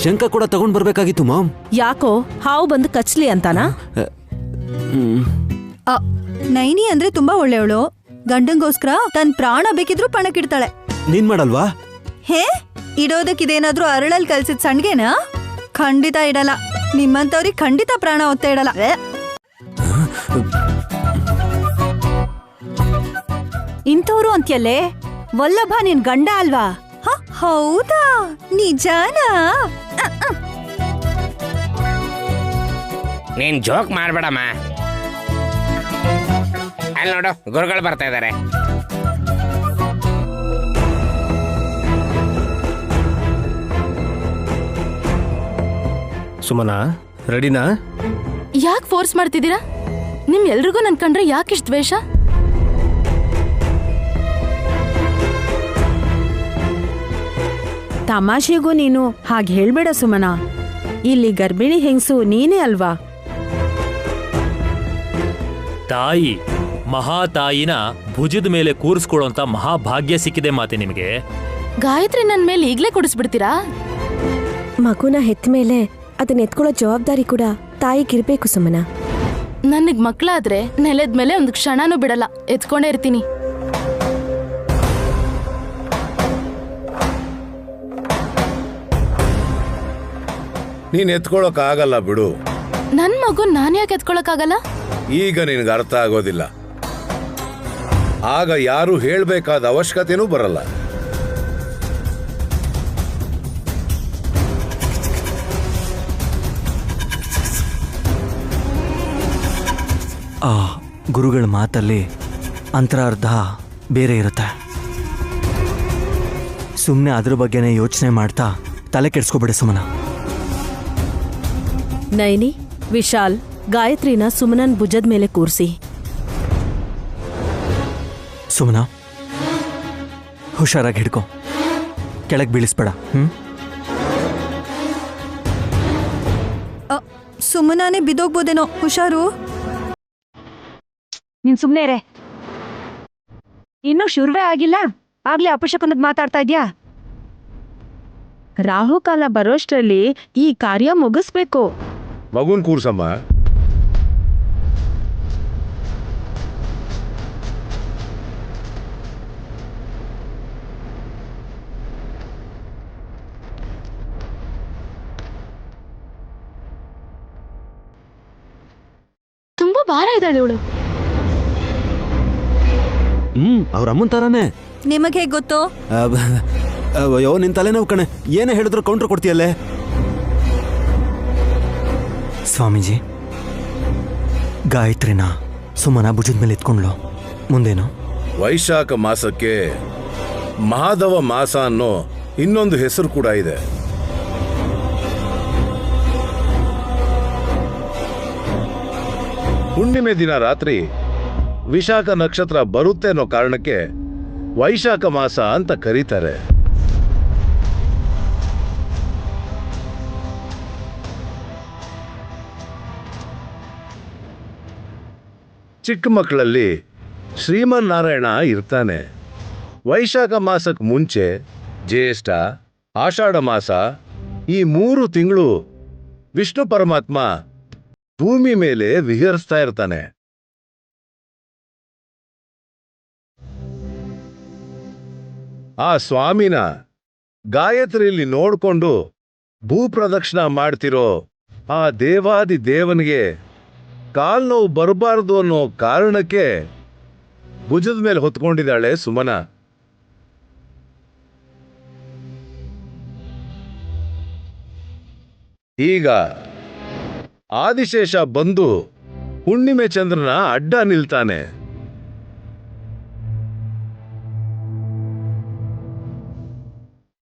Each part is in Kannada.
ಶಂಕ ಕೂಡ ತಗೊಂಡ್ ಬರ್ಬೇಕಾಗಿತ್ತು ಮಾಮ್. ಯಾಕೋ ಹಾವು ಬಂದು ಕಚ್ಲಿ ಅಂತಾನಾ? ನೈನಿ ಅಂದ್ರೆ ತುಂಬಾ ಒಳ್ಳೆಯವಳು. ಗಂಡಂಗೋಸ್ಕರ ತನ್ ಪ್ರಾಣ ಬೇಕಿದ್ರು ಪಣಕ್ಕಿಡ್ತಾಳೆ. ನೀನ್ ಮಾಡಲ್ವಾ? ಹೇ, ಇಡೋದಕ್ಕಿದೇನಾದ್ರೂ ಅರಳಲ್ ಕಲ್ಸಿದ್ ಸಣ್ಗೆನಾ? ಖಂಡಿತ ಇಡಲ್ಲ. ನಿಮ್ಮಂತವ್ರಿಗೆ ಖಂಡಿತ ಪ್ರಾಣ ಒತ್ತ ಇಡಲ್ಲ. ಇಂಥವ್ರು ಅಂತ್ಯಲ್ಲೇ ವಲ್ಲಭ ನಿನ್ ಗಂಡ ಅಲ್ವಾ? ಹೌದಾ? ನಿಜಾನಾ? ನೀನ್ ಜೋಕ್ ಮಾಡ್ಬೇಡಮ್ಮ. ಅಲ್ಲಿ ನೋಡು, ಗುರುಗಳು ಬರ್ತಾ ಇದಾರೆ. ಸುಮನಾ, ರೆಡಿನಾ? ಯಾಕೆ ಫೋರ್ಸ್ ಮಾಡ್ತಿದ್ದೀರಾ? ನಿಮ್ ಎಲ್ರಿಗೂ ನನ್ ಕಂಡ್ರೆ ಯಾಕಿಷ್ಟು ದ್ವೇಷ? ತಮಾಷೆಗೂ ನೀನು ಹಾಗೆ ಹೇಳ್ಬೇಡ ಸುಮನಾ. ಇಲ್ಲಿ ಗರ್ಭಿಣಿ ಹೆಂಗಸು ನೀನೇ ಅಲ್ವಾ? ತಾಯಿ, ಮಹಾತಾಯಿನ ಭುಜದ ಮೇಲೆ ಕೂರಿಸ್ಕೊಳ್ಳೋಂತ ಮಹಾಭಾಗ್ಯ ಸಿಕ್ಕಿದೆ ಮಾತೆ ನಿಮಗೆ. ಗಾಯತ್ರಿ ನನ್ ಮೇಲೆ ಈಗ್ಲೇ ಕೊಡಿಸ್ಬಿಡ್ತೀರಾ? ಮಗುನ ಹೆತ್ತ ಮೇಲೆ ಅದನ್ನ ಎತ್ಕೊಳ್ಳೋ ಜವಾಬ್ದಾರಿ ಕೂಡ ತಾಯಿಗಿರ್ಬೇಕು ಸುಮನ. ನನಗ್ ಮಕ್ಳಾದ್ರೆ ನೆಲದ ಮೇಲೆ ಒಂದು ಕ್ಷಣನೂ ಬಿಡಲ್ಲ, ಎತ್ಕೊಂಡೇ ಇರ್ತೀನಿ. ನೀನ್ ಎತ್ಕೊಳಕ್ ಆಗಲ್ಲ ಬಿಡು. ನನ್ ಮಗು ನಾನ್ ಯಾಕೆ ಎತ್ಕೊಳಕ್ಕಾಗಲ್ಲ? ಈಗ ನಿನ್ಗೆ ಅರ್ಥ ಆಗೋದಿಲ್ಲ. ಆಗ ಯಾರು ಹೇಳ್ಬೇಕಾದ ಅವಶ್ಯಕತೆನೂ ಬರಲ್ಲ. ಆ ಗುರುಗಳ ಮಾತಲ್ಲಿ ಅಂತರಾರ್ಧ ಬೇರೆ ಇರುತ್ತೆ. ಸುಮ್ಮನೆ ಅದ್ರ ಬಗ್ಗೆನೇ ಯೋಚನೆ ಮಾಡ್ತಾ ತಲೆ ಕೆಡ್ಸ್ಕೊಬೇಡಿ ಸುಮನ. ನೈನಿ, ವಿಶಾಲ್, ಗಾಯತ್ರಿನ ಸುಮನನ್ ಭುಜದ ಮೇಲೆ ಕೂರ್ಸಿ. ಸುಮನ, ಹುಷಾರಾಗಿ ಹಿಡ್ಕೊ, ಕೆಳಗೆ ಬೀಳಿಸ್ಬೇಡ. ಸುಮ್ಮನಾನೇ ಬಿದ್ದೋಗ್ಬೋದೇನೋ, ಹುಷಾರು. ನೀನ್ ಸುಮ್ನೆ ರೇ. ಇನ್ನೂ ಶುರುವೇ ಆಗಿಲ್ಲ, ಆಗ್ಲೇ ಅಪಶಕನದ್ ಮಾತಾಡ್ತಾ ಇದ್ಯಾ? ರಾಹುಕಾಲ ಬರೋಷ್ಟರಲ್ಲಿ ಈ ಕಾರ್ಯ ಮುಗಿಸ್ಬೇಕು. ಮಗುನ್ ಕೂರ್ಸಮ್ಮ. ತುಂಬಾ ಭಾರ ಇದ್ದಾಳೆ ಇವಳು. ಅವ್ರ ಅಮ್ಮನ್ ತರಾನೇ. ನಿಮಗ್ ಹೇಗ್ ಗೊತ್ತು? ಅಯ್ಯೋ, ನಿನ್ ತಲೆನೋವು ಕಣೆ. ಏನೇ ಹೇಳಿದ್ರು ಕೌಂಟ್ರ್ ಕೊಡ್ತೀಯಲ್ಲೇ. ಸ್ವಾಮೀಜಿ, ಗಾಯತ್ರಿನ ಸುಮನ ಭುಜದ ಮೇಲೆ ಎತ್ಕೊಂಡ್ಲು. ಮುಂದೇನು? ವೈಶಾಖ ಮಾಸಕ್ಕೆ ಮಹಾದವ ಮಾಸ ಅನ್ನೋ ಇನ್ನೊಂದು ಹೆಸರು ಕೂಡ ಇದೆ. ಹುಣ್ಣಿಮೆ ದಿನ ರಾತ್ರಿ ವಿಶಾಖ ನಕ್ಷತ್ರ ಬರುತ್ತೆ ಅನ್ನೋ ಕಾರಣಕ್ಕೆ ವೈಶಾಖ ಮಾಸ ಅಂತ ಕರೀತಾರೆ. ಚಿಕ್ಕ ಮಕ್ಕಳಲ್ಲಿ ಶ್ರೀಮನ್ನಾರಾಯಣ ಇರ್ತಾನೆ. ವೈಶಾಖ ಮಾಸಕ್ಕೆ ಮುಂಚೆ ಜ್ಯೇಷ್ಠ, ಆಷಾಢ ಮಾಸ, ಈ 3 ತಿಂಗಳು ವಿಷ್ಣು ಪರಮಾತ್ಮ ಭೂಮಿ ಮೇಲೆ ವಿಹರಿಸ್ತಾ ಇರ್ತಾನೆ. ಆ ಸ್ವಾಮಿನ ಗಾಯತ್ರಿಯಲ್ಲಿ ನೋಡ್ಕೊಂಡು ಭೂಪ್ರದಕ್ಷಿಣ ಮಾಡ್ತಿರೋ ಆ ದೇವಾದಿ ದೇವನಿಗೆ ಕಾಲ್ ನೋವು ಬರಬಾರದು ಅನ್ನೋ ಕಾರಣಕ್ಕೆ ಭುಜದ ಮೇಲೆ ಹೊತ್ಕೊಂಡಿದ್ದಾಳೆ ಸುಮನ. ಈಗ ಆದಿಶೇಷ ಬಂದು ಹುಣ್ಣಿಮೆ ಚಂದ್ರನ ಅಡ್ಡ ನಿಲ್ತಾನೆ.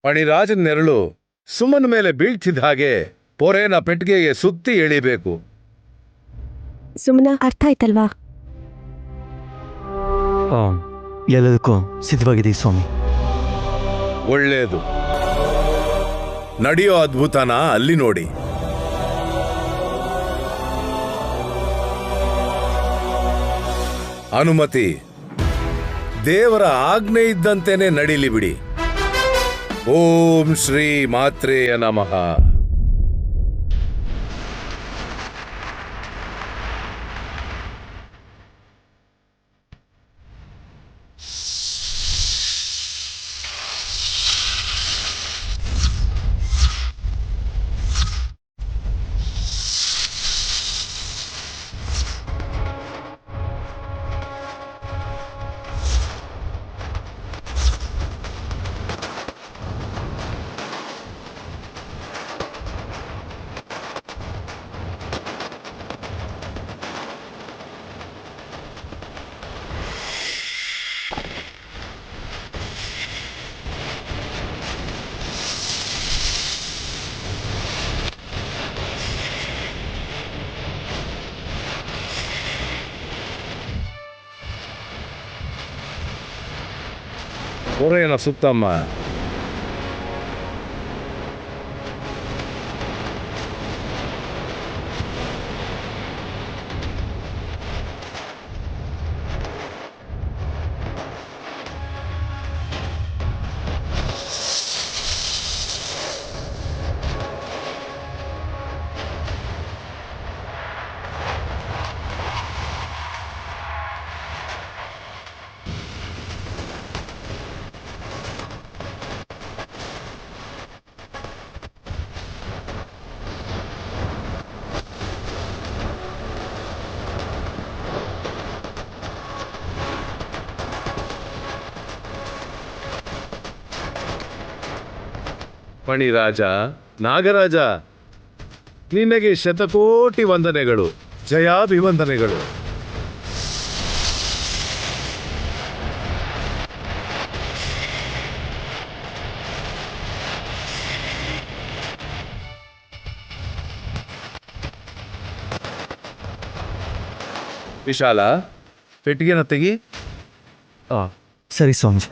ಮಣಿರಾಜನ ನೆರಳು ಸುಮನ ಮೇಲೆ ಬೀಳ್ತಿದ್ದ ಹಾಗೆ ಪೊರೆನ ಪೆಟ್ಟಿಗೆಗೆ ಸುತ್ತಿ ಎಳಿಬೇಕು. ಸುಮನ, ಅರ್ಥ ಆಯ್ತಲ್ವಾ? ಎಲ್ಲದಕ್ಕೂ ಸಿದ್ಧವಾಗಿದೆ ಸ್ವಾಮಿ. ಒಳ್ಳೇದು. ನಡೆಯೋ ಅದ್ಭುತನ ಅಲ್ಲಿ ನೋಡಿ. ಅನುಮತಿ ದೇವರ ಆಜ್ಞೆ ಇದ್ದಂತೆನೆ ನಡೀಲಿ ಬಿಡಿ. ಓಂ ಶ್ರೀ ಮಾತ್ರೇಯ ನಮಃ. ಹೊರೆಯನ ಸುತ್ತಮ್ಮ. ಮಣಿರಾಜ, ನಾಗರಾಜ, ನಿನಗೆ ಶತಕೋಟಿ ವಂದನೆಗಳು, ಜಯಾಭಿವಂದನೆಗಳು. ವಿಶಾಲ, ಪೆಟ್ಟಿಗೆನ ತೆಗಿ. ಸರಿ ಸ್ವಾಮೀಜಿ.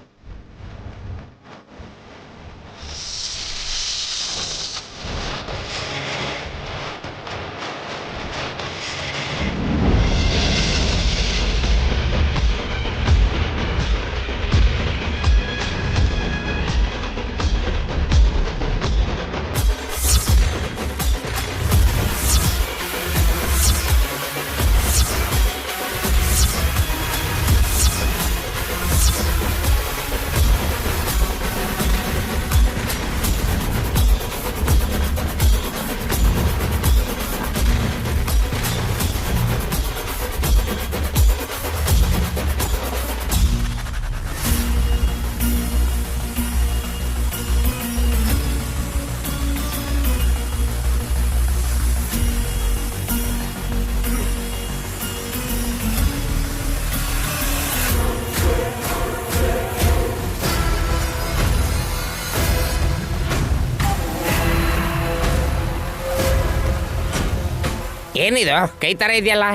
ಏನಿದು ಕೈ ತರ ಇದೆಯಲ್ಲ?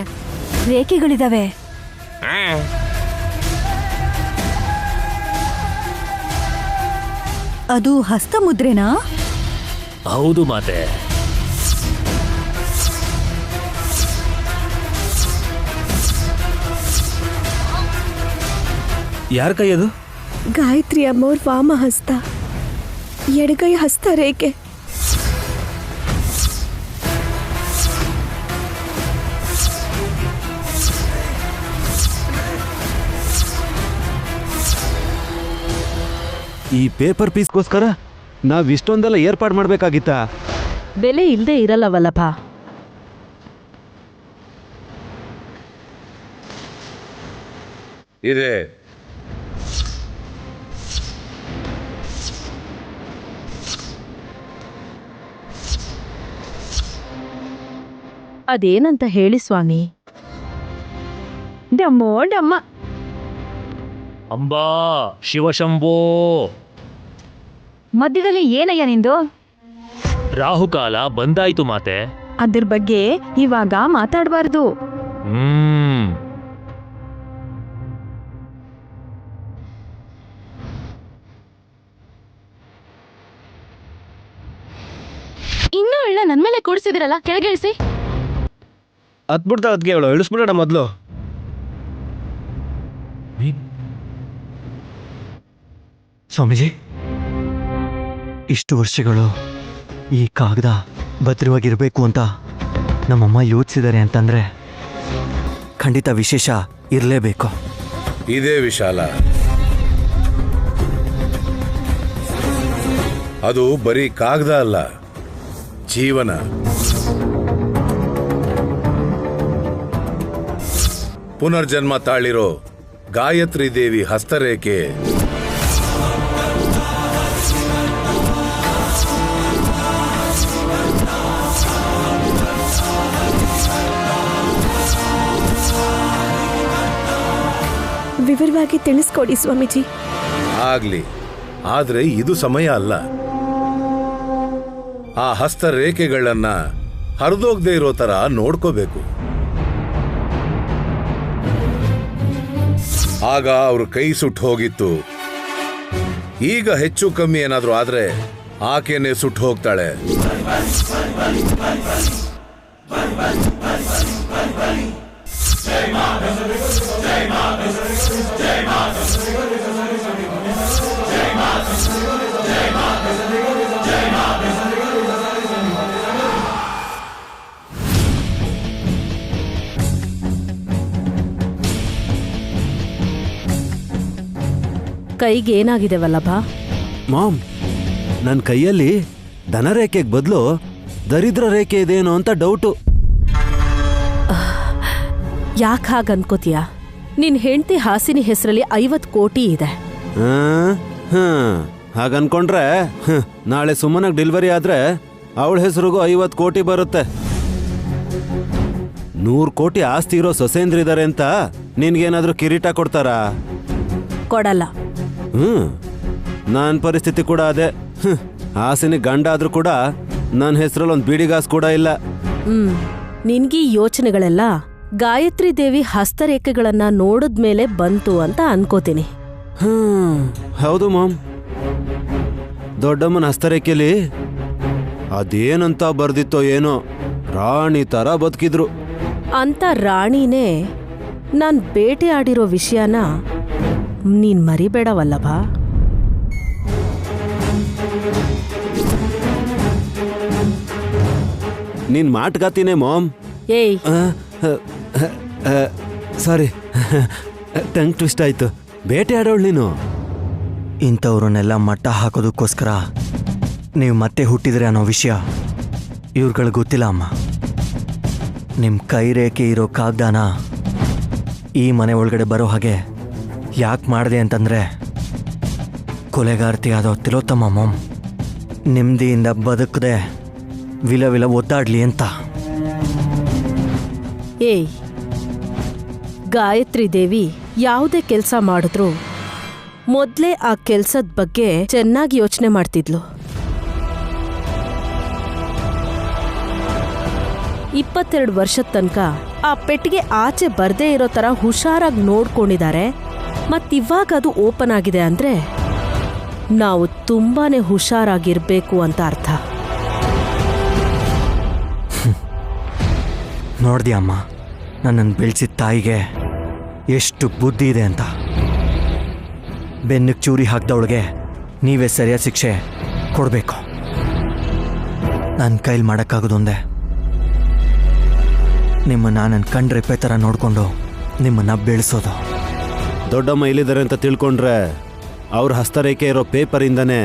ರೇಖೆಗಳಿದಾವೆ. ಹಾ, ಅದು ಹಸ್ತಮುದ್ರೆನಾ? ಹೌದು ಮಾತೆ. ಯಾರ ಕೈ ಅದು? ಗಾಯತ್ರಿ ಅಮ್ಮವ್ರ ವಾಮ ಹಸ್ತ, ಎಡಗೈ ಹಸ್ತ ರೇಖೆ. ಈ ಪೇಪರ್ ಪೀಸ್ಗೋಸ್ಕರ ನಾವ್ ಇಷ್ಟೊಂದೆಲ್ಲ ಏರ್ಪಾಡು ಮಾಡ್ಬೇಕಾಗಿತ್ತಾ? ಬೆಲೆ ಇಲ್ಲದೆ ಇರಲ್ಲ ವಲ್ಲಭ. ಇದೆ. ಅದೇನಂತ ಹೇಳಿ ಸ್ವಾಮಿ. ಡಮ್ಮೋ ಡಮ್ಮ. ಅಂಬಾ ಶಿವಶಂಭೋ. ಮಧ್ಯದಲ್ಲಿ ಏನಯ್ಯ ನಿಂದು? ರಾಹುಕಾಲ ಬಂದಾಯ್ತು ಮಾತೆ. ಅದ್ರ ಬಗ್ಗೆ ಇವಾಗ ಮಾತಾಡಬಾರ್ದು. ಇನ್ನೂ ಎಳ್ಳ ನನ್ ಮೇಲೆ ಕೂಡಿಸಿದಿರಲ್ಲ, ಕೆಳಗಿಳಿಸಿ. ಹತ್ಬಿಡ್ತಾ ಅದಕ್ಕೆ ಹೇಳು, ಇಳಿಸ್ಬಿಡೋಣ ಮೊದಲು. ಸ್ವಾಮೀಜಿ, ಇಷ್ಟು ವರ್ಷಗಳು ಈ ಕಾಗದ ಭದ್ರವಾಗಿರಬೇಕು ಅಂತ ನಮ್ಮಮ್ಮ ಯೋಚಿಸಿದ್ದಾರೆ ಅಂತಂದ್ರೆ ಖಂಡಿತ ವಿಶೇಷ ಇರಲೇಬೇಕು. ಇದೇ ವಿಶಾಲ, ಅದು ಬರೀ ಕಾಗದ ಅಲ್ಲ, ಜೀವನ. ಪುನರ್ಜನ್ಮ ತಾಳಿರೋ ಗಾಯತ್ರಿ ದೇವಿ ಹಸ್ತರೇಖೆ. ವಿವರವಾಗಿ ತಿಳಿಸ್ಕೊಡಿ ಸ್ವಾಮೀಜಿ. ಆಗ್ಲಿ, ಆದ್ರೆ ಇದು ಸಮಯ ಅಲ್ಲ. ಆ ಹಸ್ತರೇಖೆಗಳನ್ನ ಹರಿದೋಗದೆ ಇರೋ ತರ ನೋಡ್ಕೋಬೇಕು. ಆಗ ಅವ್ರ ಕೈ ಸುಟ್ಟು ಹೋಗಿತ್ತು, ಈಗ ಹೆಚ್ಚು ಕಮ್ಮಿ ಏನಾದ್ರೂ ಆದ್ರೆ ಆಕೆನೆ ಸುಟ್ಟು ಹೋಗ್ತಾಳೆ. ಕೈಗೆ ಏನಾಗಿದೆ ವಲ್ಲಭ? ಮಾಮ್, ನನ್ನ ಕೈಯಲ್ಲಿ ಧನರೇಖೆಗೆ ಬದಲು ದರಿದ್ರ ರೇಖೆ ಇದೇನೋ ಅಂತ ಡೌಟು. ಯಾಕೆ ಹಾಗೆ ಅನ್ಕೋತೀಯ? ನಿನ್ ಹೆಂಡತಿ ಹಾಸಿನಿ ಹೆಸರಲ್ಲಿ 50 ಕೋಟಿ ಇದೆ. ಹಾಗನ್ಕೊಂಡ್ರೆ ನಾಳೆ ಸುಮ್ಮನಾಗಿ ಡೆಲಿವರಿ ಆದ್ರೆ ಅವಳ ಹೆಸರಿಗೂ 50 ಕೋಟಿ ಬರುತ್ತೆ. 100 ಕೋಟಿ ಆಸ್ತಿ ಇರೋ ಸೊಸೇಂದ್ರಿದ್ದಾರೆ ಅಂತ ನಿನ್ಗೇನಾದ್ರೂ ಕಿರೀಟ ಕೊಡ್ತಾರಾ? ಕೊಡಲ್ಲ. ನನ್ನ ಪರಿಸ್ಥಿತಿ ಕೂಡ ಅದೇ. ಹಾಸಿನಿ ಗಂಡ ಆದ್ರೂ ಕೂಡ ನನ್ನ ಹೆಸರಲ್ಲಿ ಒಂದು ಬೀಡಿಗಾಸ್ ಕೂಡ ಇಲ್ಲ. ನಿನ್ಗೀ ಯೋಚನೆಗಳೆಲ್ಲ ಗಾಯತ್ರಿ ದೇವಿ ಹಸ್ತರೇಖೆಗಳನ್ನ ನೋಡಿದ್ಮೇಲೆ ಬಂತು ಅಂತ ಅನ್ಕೋತೀನಿ. ಹೌದು ಮಾಮ್, ದೊಡ್ಡಮ್ಮನ ಹಸ್ತರೇಖೆಯಲ್ಲಿ ಅದೇನಂತ ಬರ್ದಿತ್ತೋ ಏನೋ, ರಾಣಿ ತರ ಬದುಕಿದ್ರು ಅಂತ ರಾಣಿನೇ ನಾನ್ ಬೇಟೆ ಆಡಿರೋ ವಿಷಯನ ನೀನ್ ಮರಿಬೇಡ ವಲ್ಲಭ. ನಿನ್ ಮಾಟ್ಗಾತಿನೇ ಮಾಮ್. ಏಯ್, ಸಾರಿ, ಟಂಗ್ ಟ್ವಿಸ್ಟ್ ಆಯ್ತು. ಬೇಟೆ ಆಡೋಳು ನೀನು. ಇಂಥವ್ರನ್ನೆಲ್ಲ ಮಟ್ಟ ಹಾಕೋದಕ್ಕೋಸ್ಕರ ನೀವು ಮತ್ತೆ ಹುಟ್ಟಿದ್ರೆ ಅನ್ನೋ ವಿಷಯ ಇವ್ರುಗಳಿಗೆ ಗೊತ್ತಿಲ್ಲ ಅಮ್ಮ. ನಿಮ್ಮ ಕೈ ರೇಖೆ ಇರೋ ಕಾಗ್ದಾನ ಈ ಮನೆ ಒಳಗಡೆ ಬರೋ ಹಾಗೆ ಯಾಕೆ ಮಾಡಿದೆ ಅಂತಂದರೆ, ಕೊಲೆಗಾರ್ತಿ ಆದೋ ತಿಲೋತ್ತಮ ಮಾಮ್ ನೆಮ್ಮದಿಯಿಂದ ಬದುಕದೆ ವಿಲ ವಿಲ ಒದ್ದಾಡ್ಲಿ ಅಂತ. ಏಯ್, ಗಾಯತ್ರಿ ದೇವಿ ಯಾವುದೇ ಕೆಲಸ ಮಾಡಿದ್ರು ಮೊದ್ಲೇ ಆ ಕೆಲ್ಸದ ಬಗ್ಗೆ ಚೆನ್ನಾಗಿ ಯೋಚನೆ ಮಾಡ್ತಿದ್ಲು. 22 ವರ್ಷದ ತನಕ ಆ ಪೆಟ್ಟಿಗೆ ಆಚೆ ಬರ್ದೇ ಇರೋ ತರ ಹುಷಾರಾಗಿ ನೋಡ್ಕೊಂಡಿದ್ದಾರೆ. ಮತ್ತಿವಾಗ ಅದು ಓಪನ್ ಆಗಿದೆ ಅಂದ್ರೆ ನಾವು ತುಂಬಾನೇ ಹುಷಾರಾಗಿರ್ಬೇಕು ಅಂತ ಅರ್ಥ. ನೋಡ್ದಿ ಅಮ್ಮ, ನನ್ನನ್ನು ಬೆಳೆಸಿದ ತಾಯಿಗೆ ಎಷ್ಟು ಬುದ್ಧಿ ಇದೆ ಅಂತ. ಬೆನ್ನಿಗೆ ಚೂರಿ ಹಾಕ್ದವಳಿಗೆ ನೀವೇ ಸರಿಯಾದ ಶಿಕ್ಷೆ ಕೊಡಬೇಕು. ನನ್ನ ಕೈಲಿ ಮಾಡೋಕ್ಕಾಗೋದೊಂದೇ, ನಿಮ್ಮನ್ನು ನನ್ನ ಕಣ್ರೆಪ್ಪೆ ಥರ ನೋಡಿಕೊಂಡು ನಿಮ್ಮನ್ನು ಬೆಳೆಸೋದು. ದೊಡ್ಡಮ್ಮ ಇಲ್ಲಿದ್ದಾರೆ ಅಂತ ತಿಳ್ಕೊಂಡ್ರೆ ಅವ್ರ ಹಸ್ತರೇಖೆ ಇರೋ ಪೇಪರಿಂದನೇ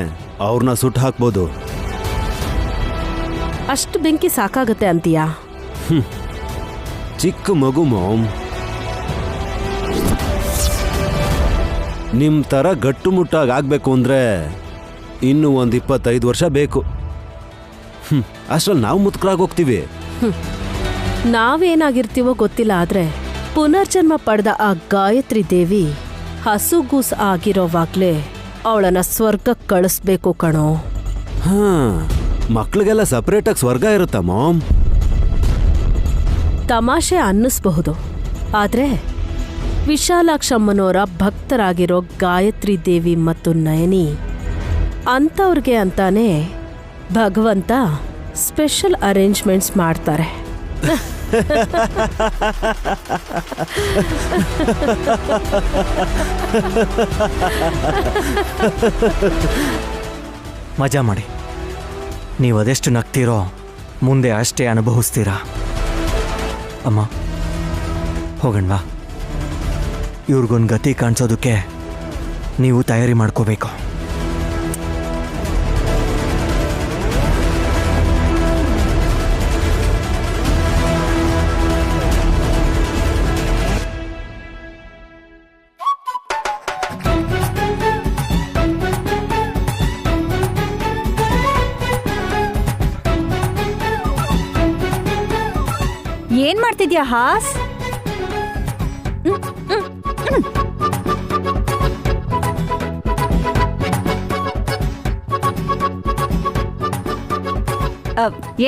ಅವ್ರನ್ನ ಸುಟ್ಟು ಹಾಕ್ಬೋದು. ಅಷ್ಟು ಬೆಂಕಿ ಸಾಕಾಗತ್ತೆ ಅಂತೀಯಾ? ಚಿಕ್ಕ ಮಗು ಮಾಮ್, ನಿಮ್ ತರ ಗಟ್ಟುಮುಟ್ಟಾಗಿ ಆಗ್ಬೇಕು ಅಂದ್ರೆ ಇನ್ನೂ ಒಂದು 25 ವರ್ಷ ಬೇಕು. ಅಷ್ಟ್ರಲ್ಲಿ ನಾವು ಮುತ್ಕರಾಗಿ ಹೋಗ್ತೀವಿ. ನಾವೇನಾಗಿರ್ತೀವೋ ಗೊತ್ತಿಲ್ಲ, ಆದ್ರೆ ಪುನರ್ಜನ್ಮ ಪಡೆದ ಆ ಗಾಯತ್ರಿ ದೇವಿ ಹಸುಗೂಸ್ ಆಗಿರೋವಾಗ್ಲೇ ಅವಳನ್ನ ಸ್ವರ್ಗಕ್ಕೆ ಕಳಿಸ್ಬೇಕು ಕಣೋ. ಮಕ್ಳಿಗೆಲ್ಲ ಸಪ್ರೇಟಾಗಿ ಸ್ವರ್ಗ ಇರುತ್ತಾ ಮಾಮ್? ತಮಾಷೆ ಅನ್ನಿಸ್ಬಹುದು, ಆದ್ರೆ ವಿಶಾಲಾಕ್ಷಮ್ಮನವರ ಭಕ್ತರಾಗಿರೋ ಗಾಯತ್ರಿ ದೇವಿ ಮತ್ತು ನಯನಿ ಅಂಥವ್ರಿಗೆ ಅಂತಾನೆ ಭಗವಂತ ಸ್ಪೆಷಲ್ ಅರೇಂಜ್ಮೆಂಟ್ಸ್ ಮಾಡ್ತಾರೆ. ಮಜಾ ಮಾಡಿ. ನೀವು ಅದೆಷ್ಟು ನಗ್ತೀರೋ ಮುಂದೆ ಅಷ್ಟೇ ಅನುಭವಿಸ್ತೀರಾ. ಅಮ್ಮ, ಹೋಗಣ್ವಾ. ಇವ್ರಿಗೊಂದು ಗತಿ ಕಾಣಿಸೋದಕ್ಕೆ ನೀವು ತಯಾರಿ ಮಾಡ್ಕೋಬೇಕು. ಏನ್ ಮಾಡ್ತಿದ್ಯಾ ಹಾಸ್?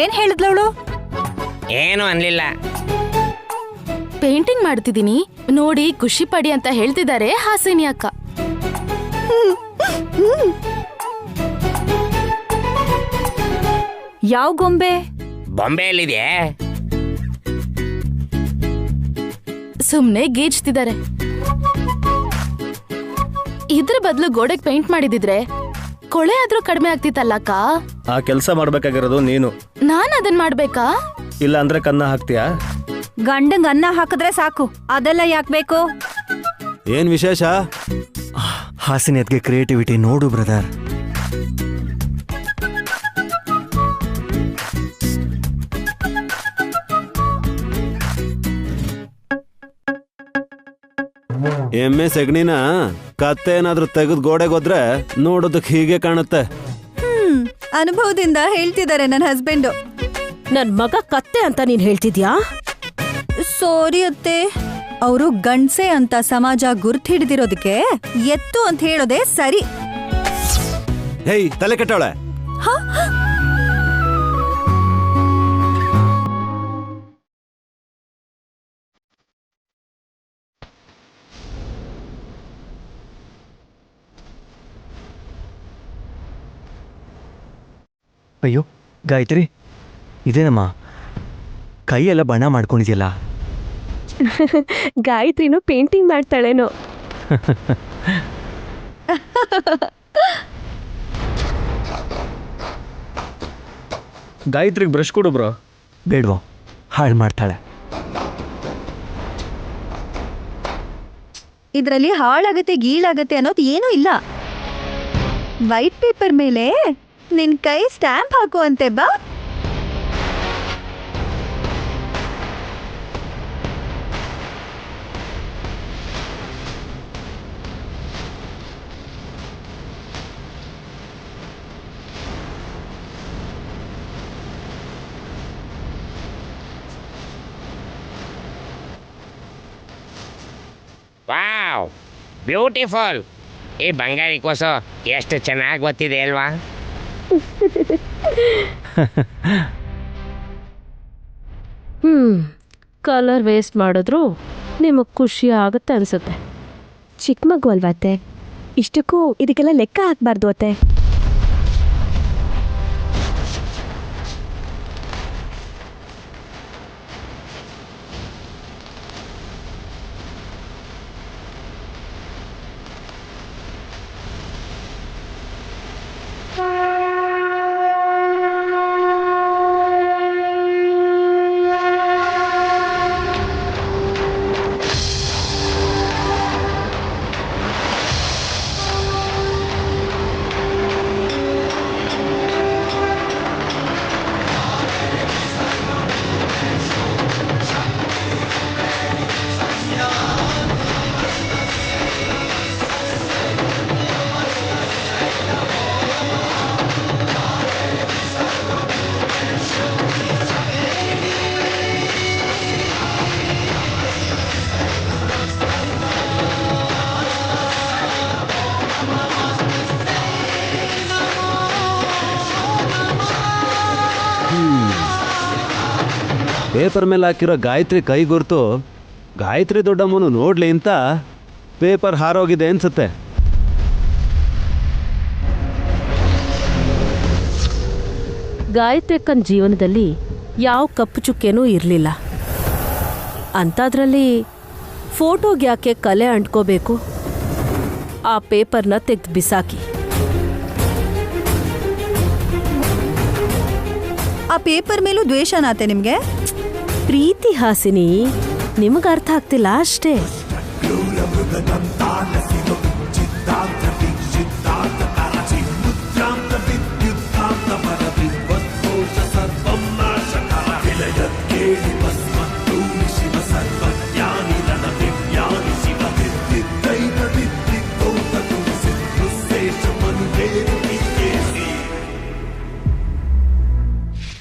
ಏನ್ ಹೇಳಿದ್ಲವಳು? ಏನು ಅನ್ಲಿಲ್ಲ. ಪೇಂಟಿಂಗ್ ಮಾಡ್ತಿದ್ದೀನಿ ನೋಡಿ, ಖುಷಿ ಪಡಿ ಅಂತ ಹೇಳ್ತಿದ್ದಾರೆ ಹಾಸಿನಿ ಅಕ್ಕ. ಯಾವ ಗೊಂಬೆ? ಬೊಂಬೆಯಲ್ಲಿದೆ. ಸುಮ್ನೆ ಗೀಚ್ತಿದ್ದಾರೆ. ಇದ್ರ ಬದಲು ಗೋಡೆಗೆ ಪೇಂಟ್ ಮಾಡಿದಿದ್ರೆ ಕೊಳೆ ಆದ್ರೂ ಕಡಿಮೆ ಆಗ್ತಿತ್ತಲ್ಲಕ್ಕ. ಆ ಕೆಲಸ ಮಾಡ್ಬೇಕಾಗಿರೋದು ನೀನು. ನಾನ್ ಅದನ್ ಮಾಡ್ಬೇಕಾ? ಇಲ್ಲ ಅಂದ್ರೆ ಕನ್ನ ಹಾಕ್ತೀಯಾ? ಗಂಡಂಗ್ ಅನ್ನ ಹಾಕಿದ್ರೆ ಸಾಕು, ಅದೆಲ್ಲ ಯಾಕೆ ಬೇಕು? ಏನ್ ವಿಶೇಷ? ಹಾಸಿನಿ ಅದ್ಗೆ ಕ್ರಿಯೇಟಿವಿಟಿ ನೋಡು ಬ್ರದರ್. ಎಮ್ಮೆ ಸೆಗಣಿನ ಕತ್ತೆ ಏನಾದ್ರೂ ತೆಗೆದು ಗೋಡೆಗೆ ಹೋದ್ರೆ ನೋಡೋದಕ್ಕೆ ಹೀಗೆ ಕಾಣುತ್ತೆ. ಅನುಭವದಿಂದ ಹೇಳ್ತಿದ್ದಾರೆ ನನ್ನ ಹಸ್ಬೆಂಡು. ನನ್ ಮಗ ಕತ್ತೆ ಅಂತ ನೀನ್ ಹೇಳ್ತಿದ್ಯಾ? ಸಾರಿ ಅತ್ತೆ, ಅವರು ಗಂಡ್ಸೆ ಅಂತ ಸಮಾಜ ಗುರ್ತು ಹಿಡಿದಿರೋದಕ್ಕೆ ಎತ್ತು ಅಂತ ಹೇಳೋದೇ ಸರಿ. ಹೇಯ್, ತಲೆ ಕೆಟ್ಟವಳೆ. ಅಯ್ಯೋ ಗಾಯತ್ರಿ, ಇದೇನಮ್ಮ ಕೈಯೆಲ್ಲ ಬಣ್ಣ ಮಾಡ್ಕೊಂಡಿದ್ಯಲ್ಲ? ಗಾಯತ್ರಿನೂ ಪೇಂಟಿಂಗ್ ಮಾಡ್ತಾಳೇನೋ. ಗಾಯತ್ರಿಗೆ ಬ್ರಷ್ ಕೊಡು ಬ್ರೋ. ಬೇಡ್ವೋ, ಹಾಳು ಮಾಡ್ತಾಳೆ. ಇದರಲ್ಲಿ ಹಾಳಾಗತ್ತೆ ಗೀಳಾಗತ್ತೆ ಅನ್ನೋದು ಏನೂ ಇಲ್ಲ. ವೈಟ್ ಪೇಪರ್ ಮೇಲೆ ನಿನ್ ಕೈ ಸ್ಟ್ಯಾಂಪ್ ಹಾಕು ಅಂತೆ ಬಾ. Wow, beautiful. ಈ ಬಂಗಾರಿ ಕೋಸು ಎಷ್ಟು ಚೆನ್ನಾಗಿ ಗೊತ್ತಿದೆ ಅಲ್ವಾ? ಕಲರ್ ವೇಸ್ಟ್ ಮಾಡಿದ್ರು ನಿಮಗ್ ಖುಷಿ ಆಗುತ್ತೆ ಅನ್ಸುತ್ತೆ. ಚಿಕ್ಕ ಮಗು ಅಲ್ವಾ ಅತ್ತೆ, ಇಷ್ಟಕ್ಕೂ ಇದಕ್ಕೆಲ್ಲ ಲೆಕ್ಕ ಹಾಕ್ಬಾರ್ದು ಅತ್ತೆ. ಪೇಪರ್ ಮೇಲೆ ಹಾಕಿರೋ ಗಾಯತ್ರಿ ಕೈ ಗುರ್ತು ಗಾಯತ್ರಿ ದೊಡ್ಡಮ್ಮನು ನೋಡ್ಲಿ ಅಂತ ಪೇಪರ್ ಹಾರೋಗಿದೆ ಅನ್ಸುತ್ತೆ. ಗಾಯತ್ರಿ ಅಕ್ಕನ ಜೀವನದಲ್ಲಿ ಯಾವ ಕಪ್ಪು ಚುಕ್ಕೆನೂ ಇರಲಿಲ್ಲ. ಅಂಥದ್ರಲ್ಲಿ ಫೋಟೋಗೆ ಯಾಕೆ ಕಲೆ ಅಂಟ್ಕೋಬೇಕು? ಆ ಪೇಪರ್ನ ತೆಗೆದು ಬಿಸಾಕಿ. ಆ ಪೇಪರ್ ಮೇಲೂ ದ್ವೇಷನಾತೆ ನಿಮ್ಗೆ? ಪ್ರೀತಿ ಹಾಸಿನಿ, ನಿಮಗೆ ಅರ್ಥ ಆಗ್ತಿಲ್ಲ ಅಷ್ಟೇ.